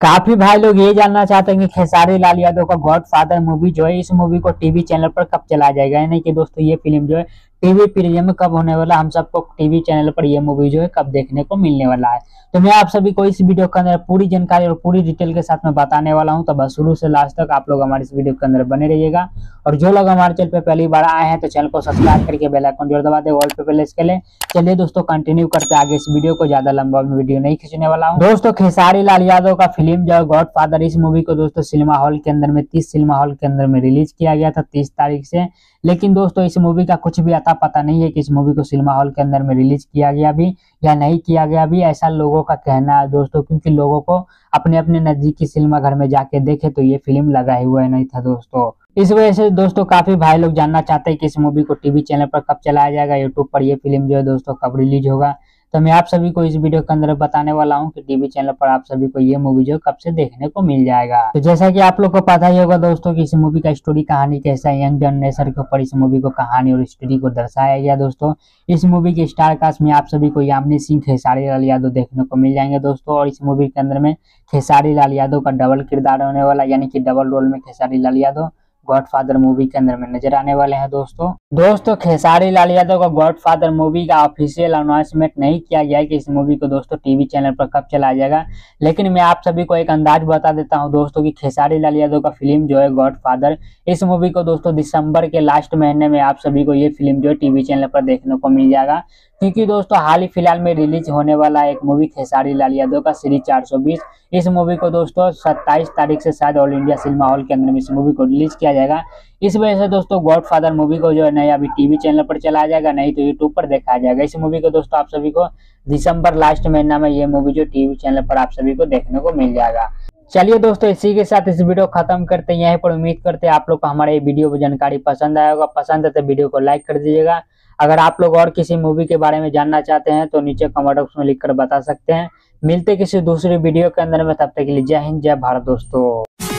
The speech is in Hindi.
काफी भाई लोग ये जानना चाहते हैं कि खेसारी लाल यादव का गॉड फादर मूवी जो है इस मूवी को टीवी चैनल पर कब चलाया जाएगा, यानी कि दोस्तों ये फिल्म जो है टीवी प्रीमियम में कब होने वाला, हम सबको टीवी चैनल पर ये मूवी जो है कब देखने को मिलने वाला है। तो मैं आप सभी को इस वीडियो के अंदर पूरी जानकारी और पूरी डिटेल के साथ में बताने वाला हूं, तो बस शुरू से लास्ट तक आप लोग हमारे इस वीडियो के अंदर बने रहिएगा। और जो लोग हमारे चैनल पे पहली बार आए हैं तो चैनल को सब्सक्राइब करके बेल आइकन जरूर दबा दे, ऑल पे प्रेस कर ले। चलिए दोस्तों कंटिन्यू करते आगे इस वीडियो को, ज्यादा लंबा वीडियो नहीं खींचने वाला हूँ। दोस्तों खेसारी लाल यादव का फिल्म जो है गॉड फादर, इस मूवी को दोस्तों सिनेमा हॉल के अंदर में 30 सिनेमा हॉल के अंदर में रिलीज किया गया था 30 तारीख से। लेकिन दोस्तों इस मूवी का कुछ भी अता पता नहीं है कि इस मूवी को सिनेमा हॉल के अंदर में रिलीज किया गया भी या नहीं किया गया भी, ऐसा लोगों का कहना है दोस्तों, क्योंकि लोगों को अपने अपने नजदीकी सिनेमा घर में जाके देखे तो ये फिल्म लगा हुआ नहीं था दोस्तों। इस वजह से दोस्तों काफी भाई लोग जानना चाहते हैं कि इस मूवी को टीवी चैनल पर कब चलाया जाएगा, यूट्यूब पर ये फिल्म जो है दोस्तों कब रिलीज होगा। तो मैं आप सभी को इस वीडियो के अंदर बताने वाला हूं कि टीवी चैनल पर आप सभी को ये मूवी जो कब से देखने को मिल जाएगा। तो जैसा कि आप लोग को पता ही होगा दोस्तों कि इस मूवी का स्टोरी कहानी कैसा है, यंग जनरेशन के ऊपर इस मूवी को कहानी और स्टोरी को दर्शाया गया दोस्तों। इस मूवी के स्टार कास्ट में आप सभी को यामिनी सिंह, खेसारी लाल यादव देखने को मिल जाएंगे दोस्तों। और इस मूवी के अंदर में खेसारी लाल यादव का डबल किरदार होने वाला, यानी कि डबल रोल में Khesari Lal Yadav God father movie के अंदर में नजर आने वाले हैं दोस्तों खेसारी लाल यादव का गॉड फादर मूवी का ऑफिशियल अनाउंसमेंट नहीं किया गया है कि इस मूवी को दोस्तों टीवी चैनल पर कब चलाया जाएगा। लेकिन मैं आप सभी को एक अंदाज बता देता हूं दोस्तों कि खेसारी लाल यादव का फिल्म जो है गॉड फादर, इस मूवी को दोस्तों दिसंबर के लास्ट महीने में आप सभी को ये फिल्म जो है टीवी चैनल पर देखने को मिल जाएगा। क्योंकि दोस्तों हाल ही फिलहाल में रिलीज होने वाला एक मूवी खेसारी लाल यादव का सीरीज 420, इस मूवी को दोस्तों 27 तारीख से शायद ऑल इंडिया सिनेमा हॉल के अंदर में इस मूवी को रिलीज किया जाएगा। इस वजह से दोस्तों गॉड फादर मूवी को जो है नहीं अभी टीवी चैनल पर चलाया जाएगा, नहीं तो यूट्यूब पर देखा जाएगा। इस मूवी को दोस्तों आप सभी को दिसंबर लास्ट महीना में ये मूवी जो टीवी चैनल पर आप सभी को देखने को मिल जाएगा। चलिए दोस्तों इसी के साथ इस वीडियो खत्म करते हैं यहीं पर। उम्मीद करते हैं आप लोग को हमारे वीडियो में जानकारी पसंद आया होगा। पसंद है तो वीडियो को लाइक कर दीजिएगा। अगर आप लोग और किसी मूवी के बारे में जानना चाहते हैं तो नीचे कमेंट बॉक्स में लिखकर बता सकते हैं। मिलते किसी दूसरी वीडियो के अंदर में, तब तक के लिए जय हिंद जय भारत दोस्तों।